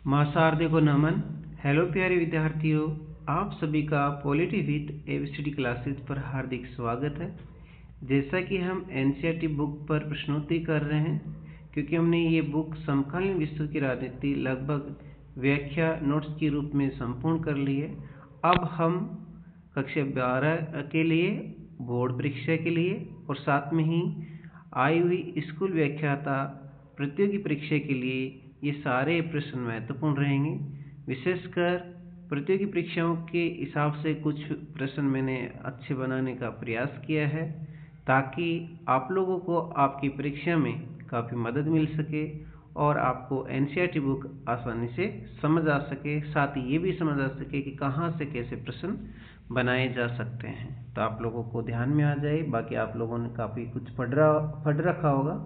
महासारदे को नमन। हेलो प्यारे विद्यार्थियों, आप सभी का पॉलिटी विद एबीसीडी क्लासेस पर हार्दिक स्वागत है। जैसा कि हम एनसीईआरटी बुक पर प्रश्नोत्तरी कर रहे हैं, क्योंकि हमने ये बुक समकालीन विश्व की राजनीति लगभग व्याख्या नोट्स के रूप में संपूर्ण कर ली है। अब हम कक्षा 12 के लिए, बोर्ड परीक्षा के लिए और साथ में ही आई हुई स्कूल व्याख्याता प्रतियोगी परीक्षा के लिए ये सारे प्रश्न महत्वपूर्ण रहेंगे। विशेषकर प्रतियोगी परीक्षाओं के हिसाब से कुछ प्रश्न मैंने अच्छे बनाने का प्रयास किया है, ताकि आप लोगों को आपकी परीक्षा में काफ़ी मदद मिल सके और आपको एनसीईआरटी बुक आसानी से समझ आ सके। साथ ही ये भी समझ आ सके कि कहाँ से कैसे प्रश्न बनाए जा सकते हैं, तो आप लोगों को ध्यान में आ जाए। बाकी आप लोगों ने काफ़ी कुछ पढ़ रखा होगा।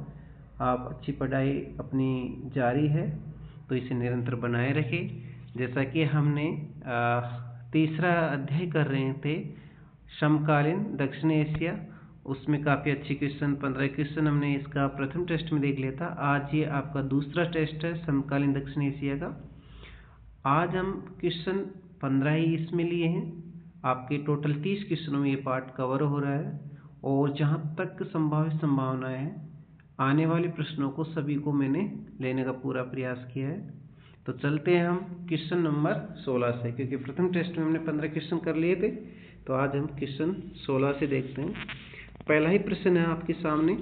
आप अच्छी पढ़ाई अपनी जारी है तो इसे निरंतर बनाए रखें। जैसा कि हमने तीसरा अध्याय कर रहे थे समकालीन दक्षिण एशिया, उसमें काफ़ी अच्छे क्वेश्चन 15 क्वेश्चन हमने इसका प्रथम टेस्ट में देख लिया था। आज ये आपका दूसरा टेस्ट है समकालीन दक्षिण एशिया का। आज हम क्वेश्चन 15 ही इसमें लिए हैं। आपके टोटल 30 क्वेश्चनों में ये पार्ट कवर हो रहा है और जहाँ तक संभावित संभावनाएं हैं आने वाले प्रश्नों को सभी को मैंने लेने का पूरा प्रयास किया है। तो चलते हैं हम क्वेश्चन नंबर 16 से, क्योंकि प्रथम टेस्ट में हमने 15 क्वेश्चन कर लिए थे। तो आज हम क्वेश्चन 16 से देखते हैं। पहला ही प्रश्न है आपके सामने।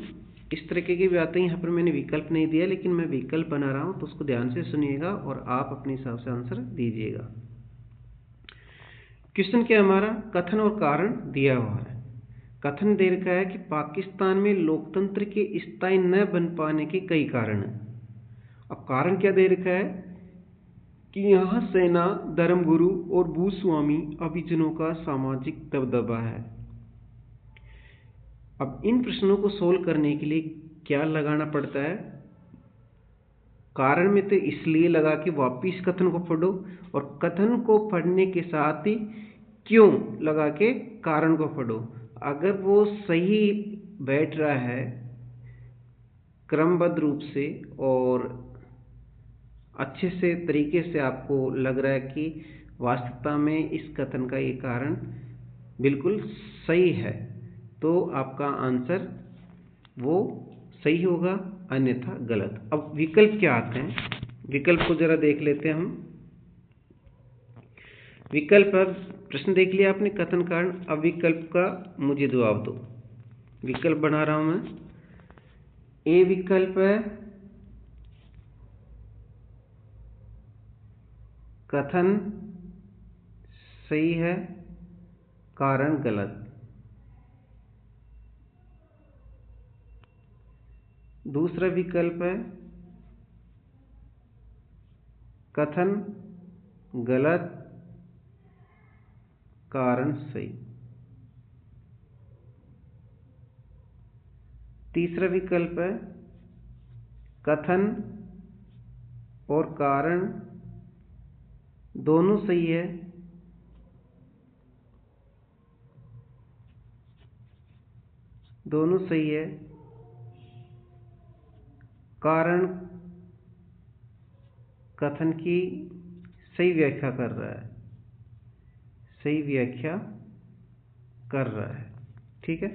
इस तरीके की बातें यहाँ पर मैंने विकल्प नहीं दिया, लेकिन मैं विकल्प बना रहा हूँ, तो उसको ध्यान से सुनिएगा और आप अपने हिसाब से आंसर दीजिएगा। क्वेश्चन क्या हमारा कथन और कारण दिया हुआ है। कथन दे रखा है कि पाकिस्तान में लोकतंत्र के स्थायी न बन पाने के कई कारण हैं। अब कारण क्या दे रखा है कि यहाँ सेना, धर्मगुरु और भूस्वामी अभिजनों का सामाजिक दबदबा है। अब इन प्रश्नों को सोल्व करने के लिए क्या लगाना पड़ता है? कारण में तो इसलिए लगा कि वापिस कथन को पढ़ो, और कथन को पढ़ने के साथ ही क्यों लगा के कारण को पढ़ो। अगर वो सही बैठ रहा है क्रमबद्ध रूप से और अच्छे से तरीके से आपको लग रहा है कि वास्तवता में इस कथन का ये कारण बिल्कुल सही है, तो आपका आंसर वो सही होगा, अन्यथा गलत। अब विकल्प क्या आते हैं, विकल्प को जरा देख लेते हैं हम। विकल्प पर प्रश्न देख लिया आपने, कथन कारण। अब विकल्प का मुझे जवाब दो। विकल्प बना रहा हूं मैं। ए विकल्प है कथन सही है, कारण गलत। दूसरा विकल्प है कथन गलत, कारण सही। तीसरा विकल्प है कथन और कारण दोनों सही है, दोनों सही है, कारण कथन की सही व्याख्या कर रहा है, सही व्याख्या कर रहा है। ठीक है।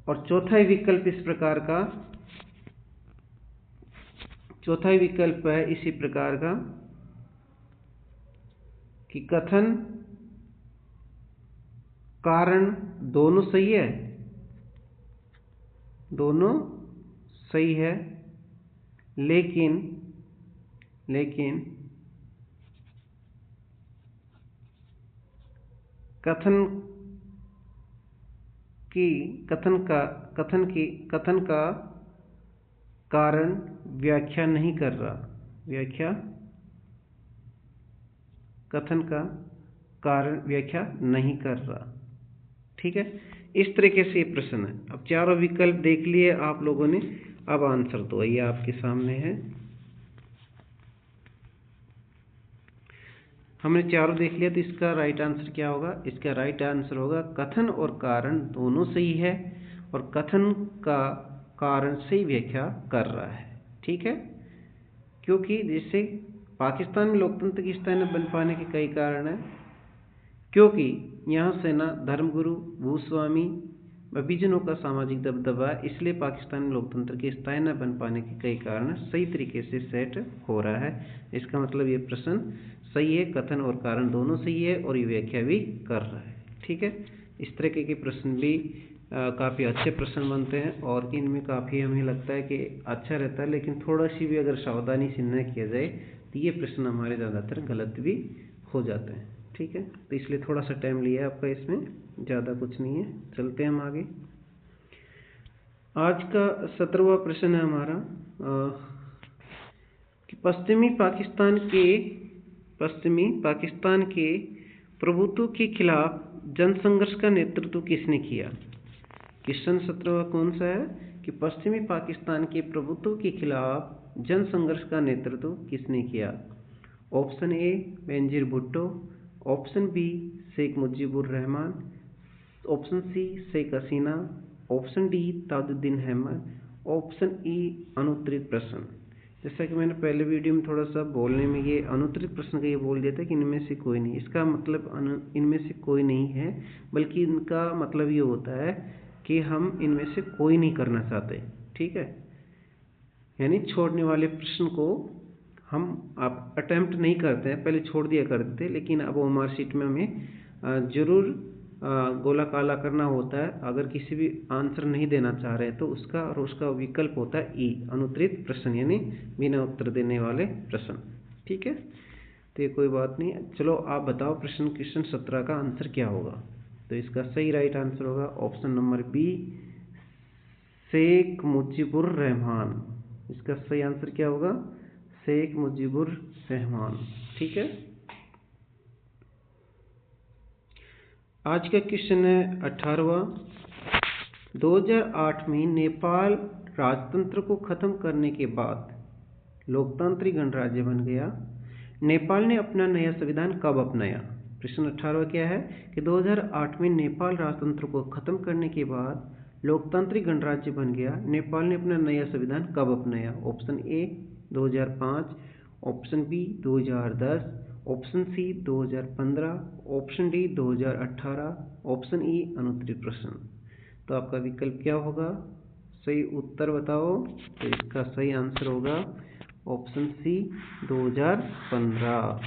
और चौथा विकल्प इस प्रकार का, चौथा विकल्प है इसी प्रकार का कि कथन कारण दोनों सही है, दोनों सही है, लेकिन कथन का कारण व्याख्या नहीं कर रहा, कथन का कारण व्याख्या नहीं कर रहा। ठीक है, इस तरीके से ये प्रश्न है। अब चारों विकल्प देख लिए आप लोगों ने, अब आंसर दो, ये आपके सामने है। हमने चारों देख लिया, तो इसका राइट आंसर क्या होगा? इसका राइट आंसर होगा कथन और कारण दोनों सही है और कथन का कारण सही व्याख्या कर रहा है। ठीक है, क्योंकि जैसे पाकिस्तान में लोकतंत्र की स्थायी न बन पाने के कई कारण हैं, क्योंकि यहाँ सेना, धर्मगुरु, भूस्वामी, अभिजनों का सामाजिक दबदबा है, इसलिए पाकिस्तान में लोकतंत्र की स्थायी न बन पाने के कई कारण सही तरीके से सेट हो रहा है। इसका मतलब ये प्रश्न सही है, कथन और कारण दोनों सही है और ये व्याख्या भी कर रहा है। ठीक है, इस तरीके के प्रश्न भी काफ़ी अच्छे प्रश्न बनते हैं और इनमें काफ़ी हमें लगता है कि अच्छा रहता है, लेकिन थोड़ा सी भी अगर सावधानी से न किया जाए तो ये प्रश्न हमारे ज़्यादातर गलत भी हो जाते हैं। ठीक है, तो इसलिए थोड़ा सा टाइम लिया आपका, इसमें ज़्यादा कुछ नहीं है। चलते हैं हम आगे। आज का 17वां प्रश्न है हमारा कि पश्चिमी पाकिस्तान के प्रभुत्व के खिलाफ जनसंघर्ष का नेतृत्व किसने किया? क्वेश्चन 17वां कौन सा है कि पश्चिमी पाकिस्तान के प्रभुत्व के खिलाफ जनसंघर्ष का नेतृत्व किसने किया? Option A Benazir Bhutto, option B Sheikh Mujibur Rahman, option C Sheikh Hasina, option D Tajuddin Ahmad, option E अनुत्तरित प्रश्न। जैसा कि मैंने पहले वीडियो में थोड़ा सा बोलने में ये अनुत्तरित प्रश्न का ये बोल दिया था कि इनमें से कोई नहीं, इसका मतलब इनमें से कोई नहीं है, बल्कि इनका मतलब ये होता है कि हम इनमें से कोई नहीं करना चाहते। ठीक है, यानी छोड़ने वाले प्रश्न को हम आप अटेम्प्ट नहीं करते हैं, पहले छोड़ दिया करते थे, लेकिन अब ओएमआर शीट में हमें जरूर गोला काला करना होता है। अगर किसी भी आंसर नहीं देना चाह रहे हैं तो उसका विकल्प होता है ई, अनुत्तरित प्रश्न, यानी बिना उत्तर देने वाले प्रश्न। ठीक है, तो ये कोई बात नहीं। चलो आप बताओ क्वेश्चन 17 का आंसर क्या होगा? तो इसका सही राइट आंसर होगा option number B, Sheikh Mujibur Rahman. इसका सही आंसर क्या होगा? शेख मुजीबुर रहमान। ठीक है, आज का क्वेश्चन है 18वां। 2008 में नेपाल राजतंत्र को खत्म करने के बाद लोकतांत्रिक गणराज्य बन गया। नेपाल ने अपना नया संविधान कब अपनाया? प्रश्न 18वां क्या है कि 2008 में नेपाल राजतंत्र को खत्म करने के बाद लोकतांत्रिक गणराज्य बन गया। नेपाल ने अपना नया संविधान कब अपनाया? Option A 2005, option B 2010, option C 2015, option D 2018, option E अनुत्तरित प्रश्न। तो आपका विकल्प क्या होगा? सही उत्तर बताओ। तो इसका सही आंसर होगा ऑप्शन सी 2015।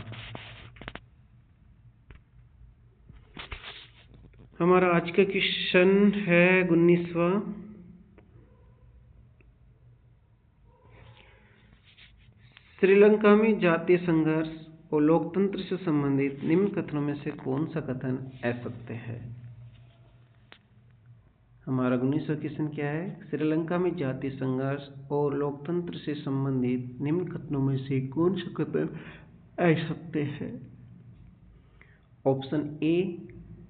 हमारा आज का क्वेश्चन है 19वां। श्रीलंका में जातीय संघर्ष और लोकतंत्र से संबंधित निम्न कथनों में से कौन सा कथन असत्य है? हमारा 19वां क्वेश्चन क्या है? श्रीलंका में जातीय संघर्ष और लोकतंत्र से संबंधित निम्न कथनों में से कौन सा कथन असत्य है? ऑप्शन ए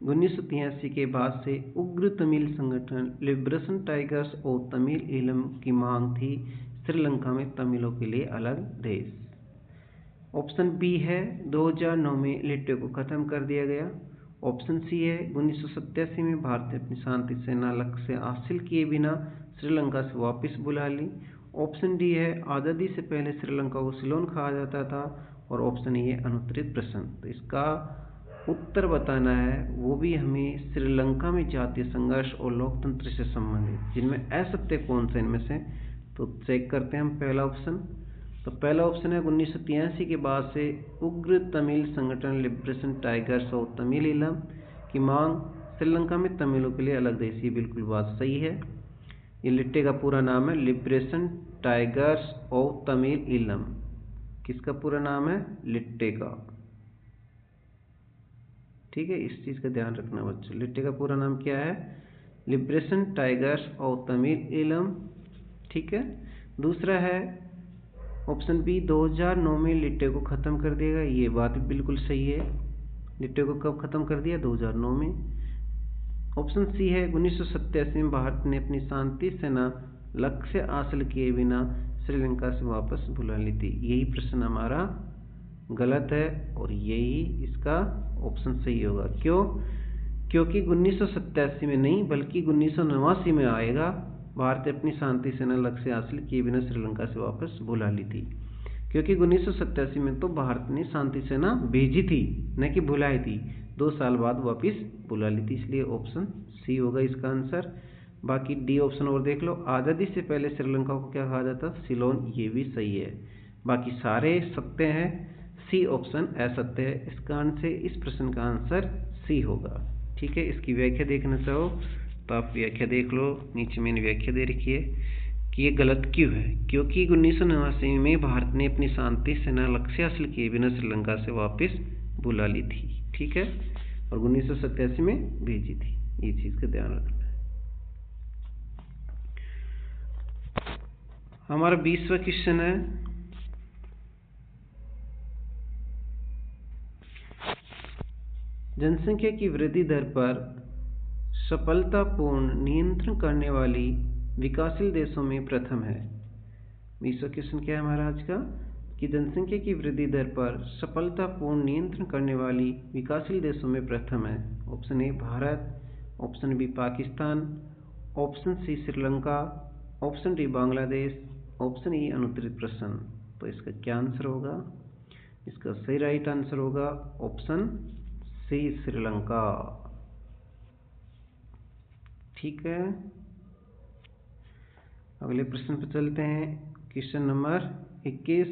1983 के बाद से उग्र तमिल संगठन लिबरेशन टाइगर्स और तमिल ईलम की मांग थी श्रीलंका में तमिलों के लिए अलग देश। ऑप्शन बी है 2009 में लिट्टे को खत्म कर दिया गया। ऑप्शन सी है 1987 में भारत ने अपनी शांति सेना लक्ष्य हासिल किए बिना श्रीलंका से वापस बुला ली। ऑप्शन डी है आज़ादी से पहले श्रीलंका को सिलोन कहा जाता था। और ऑप्शन ई है अनुत्तरित प्रश्न। तो इसका उत्तर बताना है, वो भी हमें श्रीलंका में जातीय संघर्ष और लोकतंत्र से संबंधित, जिनमें असत्य कौन सा इनमें से। तो चेक करते हैं हम पहला ऑप्शन। तो पहला ऑप्शन है 1983 के बाद से उग्र तमिल संगठन लिबरेशन टाइगर्स और तमिल ईलम की मांग श्रीलंका में तमिलों के लिए अलग देश। ये बिल्कुल बात सही है। ये लिट्टे का पूरा नाम है लिबरेशन टाइगर्स और तमिल ईलम। किसका पूरा नाम है? लिट्टे का। ठीक है, इस चीज़ का ध्यान रखना बच्चों। लिट्टे का पूरा नाम क्या है? लिबरेशन टाइगर्स और तमिल ईलम। ठीक है, दूसरा है ऑप्शन बी 2009 में लिट्टे को ख़त्म कर देगा। ये बात बिल्कुल सही है। लिट्टे को कब ख़त्म कर दिया? 2009 में। ऑप्शन सी है 1987 में भारत ने अपनी शांति सेना लक्ष्य हासिल किए बिना श्रीलंका से वापस बुला ली थी। यही प्रश्न हमारा गलत है और यही इसका ऑप्शन सही होगा। क्यों? क्योंकि 1987 में नहीं बल्कि 1989 में आएगा। भारत ने अपनी शांति सेना लक्ष्य हासिल किए बिना श्रीलंका से वापस बुला ली थी। क्योंकि 1987 में तो भारत ने शांति सेना भेजी थी, न कि बुलाई थी। 2 साल बाद वापस बुला ली थी, इसलिए ऑप्शन सी होगा इसका आंसर। बाकी डी ऑप्शन और देख लो। आज़ादी से पहले श्रीलंका को क्या कहा जाता? सिलोन। ये भी सही है। बाकी सारे सत्य हैं, सी ऑप्शन असत्य है। इस कारण से इस प्रश्न का आंसर सी होगा। ठीक है, इसकी व्याख्या देखना चाहो तो आप व्याख्या देख लो। नीचे मैंने व्याख्या दे रखी है कि ये गलत क्यों है। क्योंकि 1989 में भारत ने अपनी शांति सेना लक्ष्य हासिल किए बिना श्रीलंका से वापस बुला ली थी। ठीक है, और 1987 में भेजी थी। ये चीज का ध्यान रखना है। हमारा 20वां क्वेश्चन है, जनसंख्या की वृद्धि दर पर सफलतापूर्ण नियंत्रण करने वाली विकासशील देशों में प्रथम है। 20वां क्वेश्चन क्या है हमारा आज का, कि जनसंख्या की वृद्धि दर पर सफलतापूर्ण नियंत्रण करने वाली विकासशील देशों में प्रथम है। Option A Bharat, option B Pakistan, option C Sri Lanka, option D Bangladesh, option E अनुत्तरित प्रश्न। तो इसका क्या आंसर होगा? इसका सही राइट आंसर होगा ऑप्शन सी श्रीलंका। ठीक है, अगले प्रश्न पर चलते हैं। क्वेश्चन नंबर 21,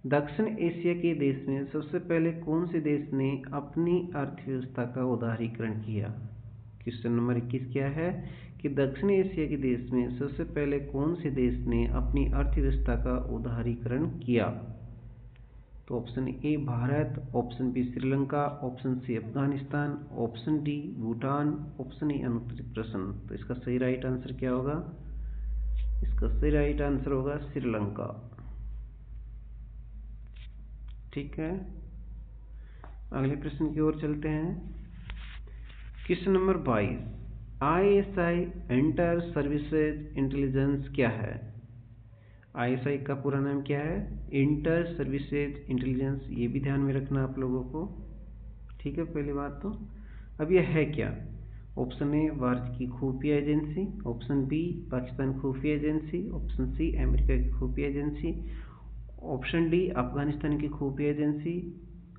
दक्षिण एशिया के देश में सबसे पहले कौन से देश ने अपनी अर्थव्यवस्था का उदारीकरण किया? क्वेश्चन नंबर 21 क्या है कि दक्षिण एशिया के देश में सबसे पहले कौन से देश ने अपनी अर्थव्यवस्था का उदारीकरण किया? तो option A Bharat, option B Sri Lanka, option C Afghanistan, option D Bhutan, option E अनुत्तरित प्रश्न। तो इसका सही राइट आंसर क्या होगा? इसका सही राइट आंसर होगा श्रीलंका। ठीक है, अगले प्रश्न की ओर चलते हैं। Question number 22, ISI inter services intelligence क्या है? ISI का पूरा नाम क्या है? Inter services intelligence. ये भी ध्यान में रखना आप लोगों को। ठीक है, पहली बात तो अब यह है क्या? ऑप्शन ए भारत की खुफिया एजेंसी, ऑप्शन बी पाकिस्तान खुफिया एजेंसी, ऑप्शन सी अमेरिका की खुफिया एजेंसी, ऑप्शन डी अफगानिस्तान की खुफिया एजेंसी,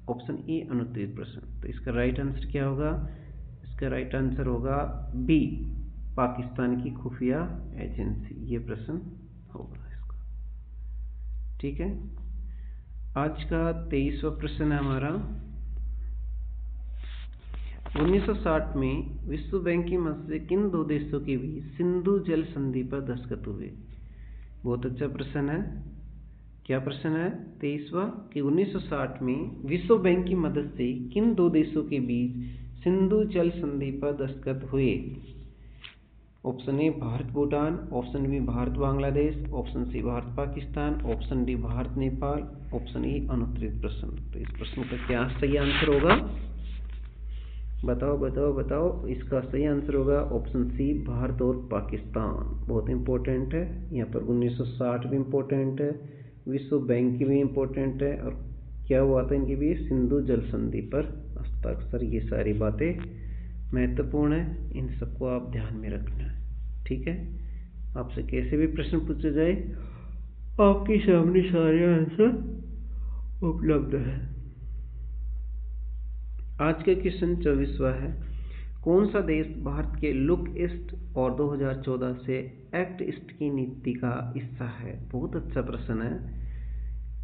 ऑप्शन ई अनुत्तरित प्रश्न। तो इसका राइट आंसर क्या होगा? इसका राइट आंसर होगा बी पाकिस्तान की खुफिया एजेंसी। ये प्रश्न होगा इसका। ठीक है, आज का 23वां प्रश्न है हमारा, 1960 में विश्व बैंक की मदद से किन 2 देशों के बीच सिंधु जल संधि पर दस्तखत हुए? बहुत अच्छा प्रश्न है। क्या प्रश्न है 23वां, कि 1960 में विश्व बैंक की मदद से किन 2 देशों के बीच सिंधु जल संधि पर दस्तखत हुए? Option A Bharat Bhutan, option B Bharat Bangladesh, option C Bharat Pakistan, option D Bharat Nepal, option E अनुत्तरित प्रश्न। तो इस प्रश्न का क्या सही आंसर होगा? बताओ बताओ बताओ। इसका सही आंसर होगा ऑप्शन सी भारत और पाकिस्तान। बहुत इंपॉर्टेंट है, यहाँ पर 1960 भी इंपॉर्टेंट है, विश्व बैंक की भी इंपॉर्टेंट है, और क्या हुआ था इनके बीच? सिंधु जल संधि पर हस्ताक्षर। ये सारी बातें महत्वपूर्ण है, इन सबको आप ध्यान में रखना है। ठीक है, आपसे कैसे भी प्रश्न पूछे जाए आपके सामने सारे आंसर उपलब्ध है। आज का क्वेश्चन 24वां है, कौन सा देश भारत के लुक ईस्ट और 2014 से एक्ट ईस्ट की नीति का हिस्सा है? बहुत अच्छा प्रश्न है।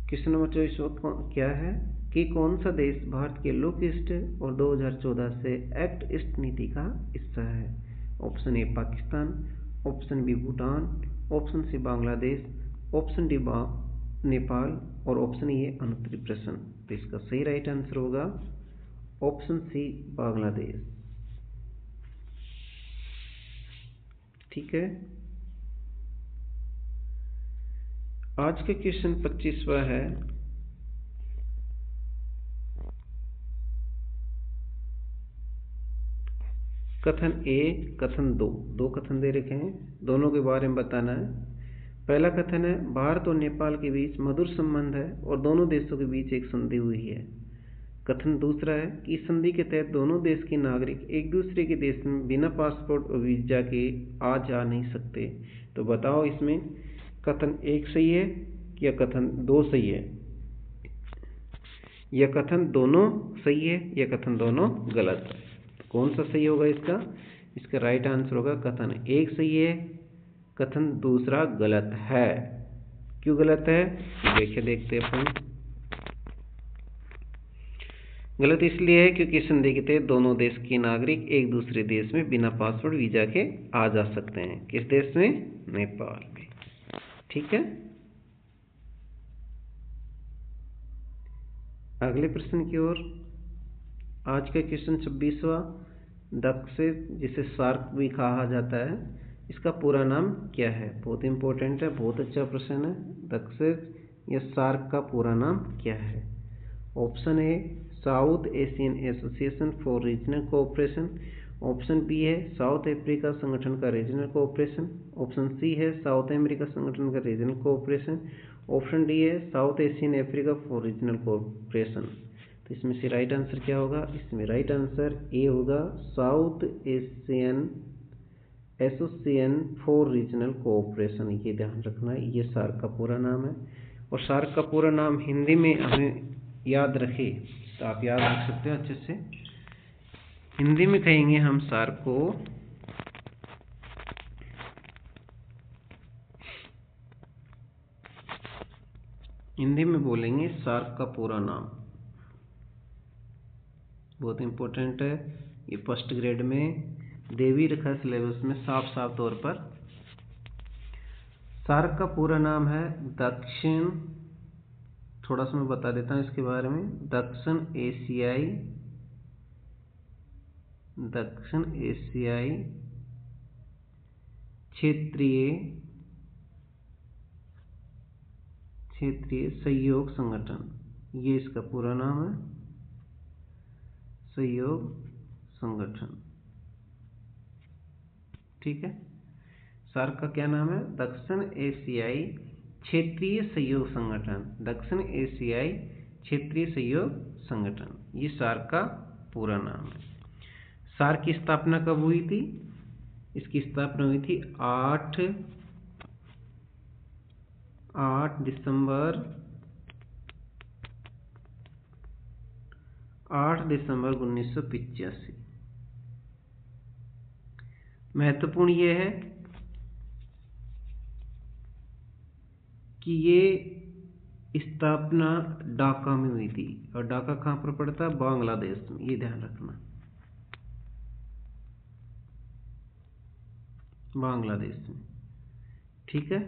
क्वेश्चन नंबर 24वां क्या है कि कौन सा देश भारत के लुक ईस्ट और 2014 से एक्ट ईस्ट नीति का हिस्सा है? Option A Pakistan, option B Bhutan, option C Bangladesh, option D Nepal, और ऑप्शन ई अनुत्तरित प्रश्न। तो इसका सही राइट आंसर होगा ऑप्शन सी बांग्लादेश। ठीक है, आज का क्वेश्चन 25वां है, कथन ए कथन दो कथन दे रखे हैं, दोनों के बारे में बताना है। पहला कथन है भारत और नेपाल के बीच मधुर संबंध है और दोनों देशों के बीच एक संधि हुई है। कथन दूसरा है कि इस संधि के तहत दोनों देश के नागरिक एक दूसरे के देश में बिना पासपोर्ट और वीजा के आ जा नहीं सकते। तो बताओ इसमें कथन एक सही है या कथन दो सही है, या कथन दोनों सही है, या कथन दोनों गलत है। तो कौन सा सही होगा इसका? इसका राइट आंसर होगा कथन एक सही है, कथन दूसरा गलत है। क्यों गलत है देखिए, देखते हैं अपन। गलत इसलिए है क्योंकि संधि के तहत दोनों देश के नागरिक एक दूसरे देश में बिना पासपोर्ट वीजा के आ जा सकते हैं। किस देश में? नेपाल में। ठीक है, अगले प्रश्न की ओर। आज का क्वेश्चन 26वां। दक्षिण, जिसे सार्क भी कहा जाता है, इसका पूरा नाम क्या है? बहुत इंपॉर्टेंट है, बहुत अच्छा प्रश्न है। दक्षिण या सार्क का पूरा नाम क्या है? Option A South Asian Association for Regional Cooperation. Option B है साउथ अफ्रीका संगठन का रीजनल कोऑपरेशन। ऑप्शन सी है साउथ अमेरिका संगठन का रीजनल कोऑपरेशन। ऑप्शन डी है south Asian Africa for Regional cooperation. तो इसमें से राइट आंसर क्या होगा? इसमें राइट आंसर ए होगा, south Asian Association for Regional cooperation. ये ध्यान रखना है, ये सार्क का पूरा नाम है। और सार्क का पूरा नाम हिंदी में हमें याद रखे तो आप याद रख सकते हो अच्छे से। हिंदी में कहेंगे हम सार्क को हिंदी में बोलेंगे सार्क का पूरा नाम। बहुत इंपॉर्टेंट है, ये फर्स्ट ग्रेड में दे भी रखा है सिलेबस में साफ साफ तौर पर। सार्क का पूरा नाम है दक्षिण, थोड़ा सा मैं बता देता हूँ इसके बारे में। दक्षिण एशियाई क्षेत्रीय सहयोग संगठन, ये इसका पूरा नाम है, सहयोग संगठन। ठीक है, सार्क का क्या नाम है? दक्षिण एशियाई क्षेत्रीय सहयोग संगठन। दक्षिण एशियाई क्षेत्रीय सहयोग संगठन, ये सार्क का पूरा नाम है। सार्क की स्थापना कब हुई थी? इसकी स्थापना हुई थी 8 दिसंबर 1985। महत्वपूर्ण ये है कि ये स्थापना ढाका में हुई थी, और ढाका कहाँ पर पड़ता है? बांग्लादेश में, ये ध्यान रखना, बांग्लादेश में। ठीक है,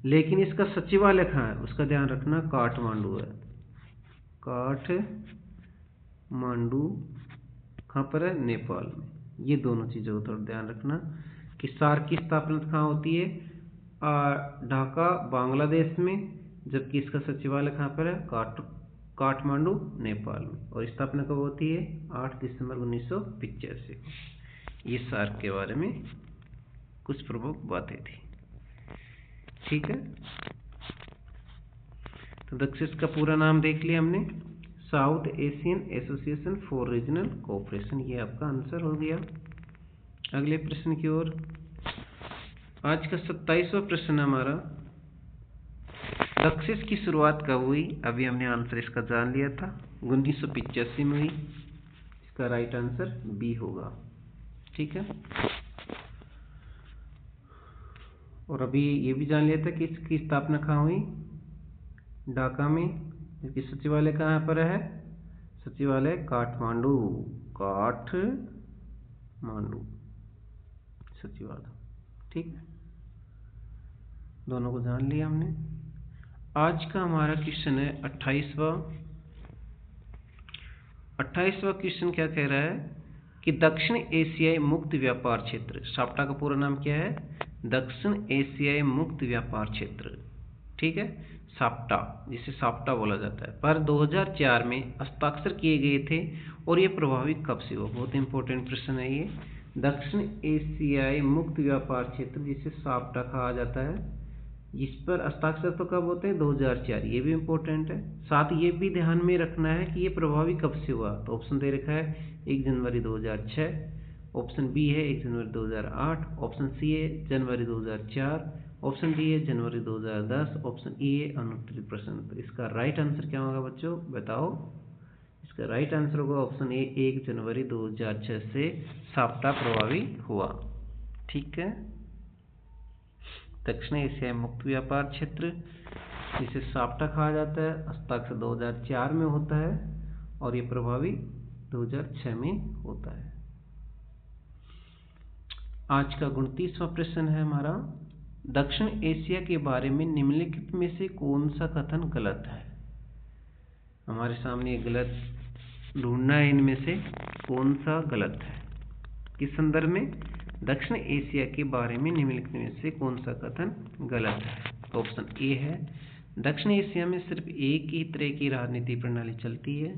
लेकिन इसका सचिवालय कहाँ है? उसका ध्यान रखना, काठमांडू है। काठमांडू कहाँ पर है? नेपाल में। ये दोनों चीज़ों का ध्यान रखना कि सार्क की स्थापना कहाँ होती है? ढाका बांग्लादेश में, जबकि इसका सचिवालय कहाँ पर है? काठमांडू नेपाल में। और स्थापना कब होती है? 8 दिसंबर 1985 को। ये सार्क के बारे में कुछ प्रमुख बातें थी। ठीक है, तो दक्षिण का पूरा नाम देख लिया हमने, south Asian Association for Regional cooperation. ये आपका आंसर हो गया। अगले प्रश्न की ओर। आज का 27वां प्रश्न हमारा, दक्षिण की शुरुआत कब हुई? अभी हमने आंसर इसका जान लिया था, 1985 में हुई। इसका राइट आंसर बी होगा। ठीक है, और अभी ये भी जान लिया था कि इसकी स्थापना कहाँ हुई? ढाका में। इसकी सचिवालय कहाँ पर है? सचिवालय काठमांडू सचिवालय। ठीक, दोनों को जान लिया हमने। आज का हमारा क्वेश्चन है 28वां। 28वां क्वेश्चन क्या कह रहा है कि दक्षिण एशियाई मुक्त व्यापार क्षेत्र, साप्टा का पूरा नाम क्या है? दक्षिण एशियाई मुक्त व्यापार क्षेत्र। ठीक है, साप्टा, जिसे साप्टा बोला जाता है, पर 2004 में हस्ताक्षर किए गए थे, और ये प्रभावी कब से हुआ? बहुत इंपॉर्टेंट प्रश्न है ये। दक्षिण एशियाई मुक्त व्यापार क्षेत्र, जिसे साप्टा कहा जाता है, जिस पर हस्ताक्षर तो कब होते हैं? 2004। ये भी इंपॉर्टेंट है। साथ ये भी ध्यान में रखना है कि ये प्रभावी कब से हुआ। तो ऑप्शन दे रखा है 1 जनवरी 2006, ऑप्शन बी है 1 जनवरी 2008, ऑप्शन सी है जनवरी 2004, ऑप्शन डी है जनवरी 2010, ऑप्शन ई है अनुत्तरित प्रश्न। तो इसका राइट आंसर क्या होगा बच्चों, बताओ। इसका राइट आंसर होगा ऑप्शन ए, 1 जनवरी 2006 से साप्ताह प्रभावी हुआ। ठीक है। दक्षिण एशिया मुक्त व्यापार क्षेत्र, जिसे साप्ताह कहा जाता है, हस्ताक्षर 2004 में होता है और ये प्रभावी 2006 में होता है। आज का 29वां प्रश्न है हमारा, दक्षिण एशिया के बारे में निम्नलिखित में से कौन सा कथन गलत है। हमारे सामने ये गलत ढूंढना है, इनमें से कौन सा गलत है। किस संदर्भ में, दक्षिण एशिया के बारे में निम्नलिखित में से कौन सा कथन गलत है। तो ऑप्शन ए है, दक्षिण एशिया में सिर्फ एक ही तरह की राजनीतिक प्रणाली चलती है।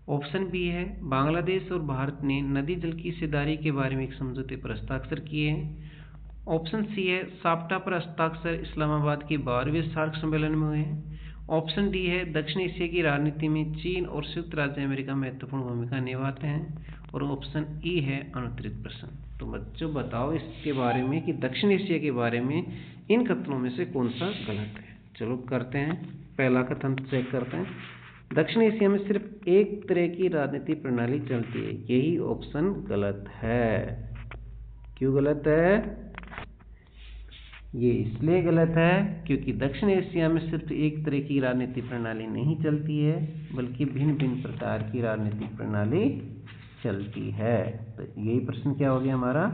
ऑप्शन बी है, बांग्लादेश और भारत ने नदी जल की हिस्सेदारी के बारे में एक समझौते पर हस्ताक्षर किए हैं। ऑप्शन सी है, साप्ताह पर हस्ताक्षर इस्लामाबाद के 12वें सार्क सम्मेलन में हुए हैं। ऑप्शन डी है, दक्षिण एशिया की राजनीति में चीन और संयुक्त राज्य अमेरिका महत्वपूर्ण भूमिका निभाते हैं। और ऑप्शन ई है अनुत्तरित प्रश्न। तो बच्चों बताओ इसके बारे में कि दक्षिण एशिया के बारे में इन कथनों में से कौन सा गलत है। चलो करते हैं, पहला कथन चेक करते हैं। दक्षिण एशिया में सिर्फ एक तरह की राजनीतिक प्रणाली चलती है, यही ऑप्शन गलत है। क्यों गलत है? ये इसलिए गलत है क्योंकि दक्षिण एशिया में सिर्फ एक तरह की राजनीतिक प्रणाली नहीं चलती है, बल्कि भिन्न भिन्न प्रकार की राजनीतिक प्रणाली चलती है। तो यही प्रश्न क्या हो गया हमारा,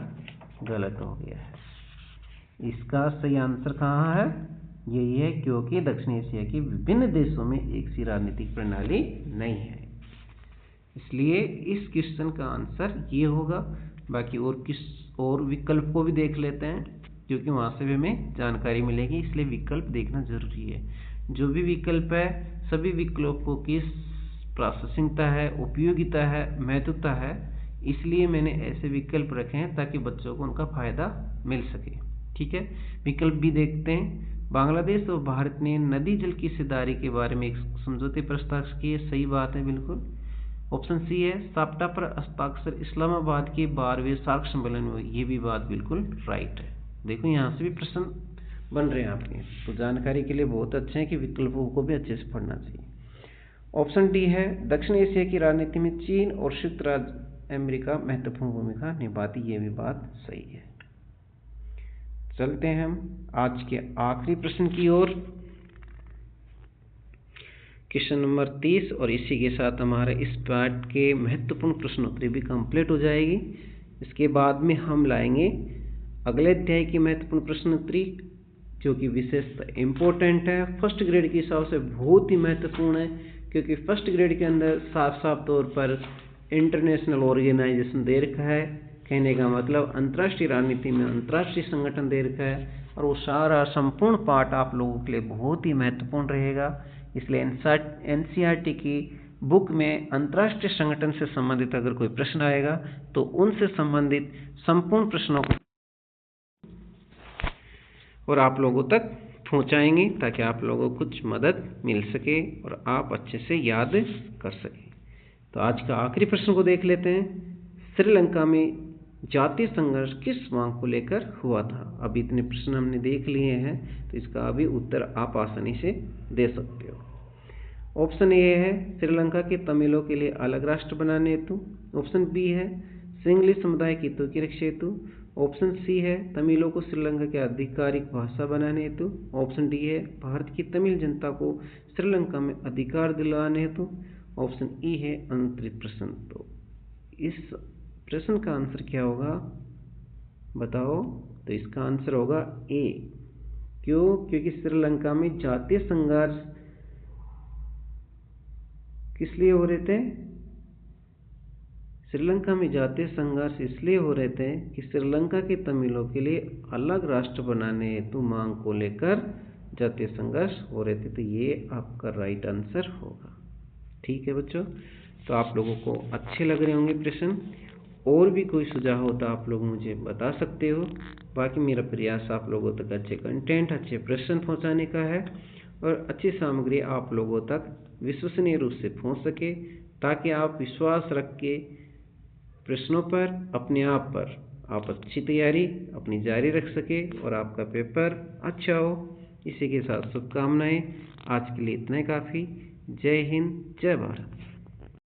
गलत हो गया है। इसका सही आंसर कहाँ है, यही है क्योंकि दक्षिण एशिया के विभिन्न देशों में एक सी राजनीतिक प्रणाली नहीं है। इसलिए इस क्वेश्चन का आंसर ये होगा। बाकी और विकल्प को भी देख लेते हैं, क्योंकि वहाँ से भी हमें जानकारी मिलेगी, इसलिए विकल्प देखना जरूरी है। जो भी विकल्प है, सभी विकल्पों की प्रासंगिकता है, उपयोगिता है, महत्वता है, इसलिए मैंने ऐसे विकल्प रखे हैं ताकि बच्चों को उनका फायदा मिल सके। ठीक है, विकल्प भी देखते हैं। बांग्लादेश और भारत ने नदी जल की हिस्सेदारी के बारे में एक समझौते पर हस्ताक्षर किए, सही बात है बिल्कुल। ऑप्शन सी है, साप्ताह पर हस्ताक्षर इस्लामाबाद के 12वें सार्क सम्मेलन में, ये भी बात बिल्कुल राइट है। देखो यहाँ से भी प्रश्न बन रहे हैं आपके, तो जानकारी के लिए बहुत अच्छे हैं कि विकल्पों को भी अच्छे से पढ़ना चाहिए। ऑप्शन डी है, दक्षिण एशिया की राजनीति में चीन और संयुक्त राज्य अमेरिका महत्वपूर्ण भूमिका निभाती, ये भी बात सही है। चलते हैं हम आज के आखिरी प्रश्न की ओर, क्वेश्चन नंबर 30, और इसी के साथ हमारा इस पार्ट के महत्वपूर्ण प्रश्नोत्तरी भी कंप्लीट हो जाएगी। इसके बाद में हम लाएंगे अगले अध्याय की महत्वपूर्ण प्रश्नोत्तरी, जो कि विशेषतः इम्पोर्टेंट है, फर्स्ट ग्रेड के हिसाब से बहुत ही महत्वपूर्ण है, क्योंकि फर्स्ट ग्रेड के अंदर साफ साफ तौर पर इंटरनेशनल ऑर्गेनाइजेशन दे रखा है। कहने का मतलब अंतर्राष्ट्रीय राजनीति में अंतर्राष्ट्रीय संगठन दे रखा है, और वो सारा संपूर्ण पाठ आप लोगों के लिए बहुत ही महत्वपूर्ण रहेगा। इसलिए एनसीईआरटी की बुक में अंतर्राष्ट्रीय संगठन से संबंधित अगर कोई प्रश्न आएगा तो उनसे संबंधित संपूर्ण प्रश्नों को और आप लोगों तक पहुंचाएंगे, ताकि आप लोगों को कुछ मदद मिल सके और आप अच्छे से याद कर सकें। तो आज का आखिरी प्रश्न को देख लेते हैं। श्रीलंका में जातीय संघर्ष किस मांग को लेकर हुआ था। अभी इतने प्रश्न हमने देख लिए हैं, तो इसका अभी उत्तर आप आसानी से दे सकते हो। ऑप्शन ए है, श्रीलंका के तमिलों के लिए अलग राष्ट्र बनाने हेतु। ऑप्शन बी है, सिंगली समुदाय के हितों की रक्षा हेतु। ऑप्शन सी है, तमिलों को श्रीलंका की आधिकारिक भाषा बनाने हेतु। ऑप्शन डी है, भारत की तमिल जनता को श्रीलंका में अधिकार दिलाने हेतु। ऑप्शन ई है अनुत्तरित प्रश्न। तो इस प्रश्न का आंसर क्या होगा बताओ। तो इसका आंसर होगा ए। क्यों? क्योंकि श्रीलंका में जातीय संघर्ष किस लिए हो रहे थे? श्रीलंका में जातीय संघर्ष इसलिए हो रहे थे कि श्रीलंका के तमिलों के लिए अलग राष्ट्र बनाने हेतु मांग को लेकर जातीय संघर्ष हो रहे थे। तो ये आपका राइट आंसर होगा। ठीक है बच्चों, तो आप लोगों को अच्छे लग रहे होंगे प्रश्न। और भी कोई सुझाव हो तो आप लोग मुझे बता सकते हो। बाकी मेरा प्रयास आप लोगों तक अच्छे कंटेंट, अच्छे प्रश्न पहुंचाने का है, और अच्छी सामग्री आप लोगों तक विश्वसनीय रूप से पहुंच सके, ताकि आप विश्वास रख के प्रश्नों पर, अपने आप पर आप अच्छी तैयारी अपनी जारी रख सके और आपका पेपर अच्छा हो। इसी के साथ शुभकामनाएं। आज के लिए इतना ही काफ़ी। जय हिंद, जय भारत।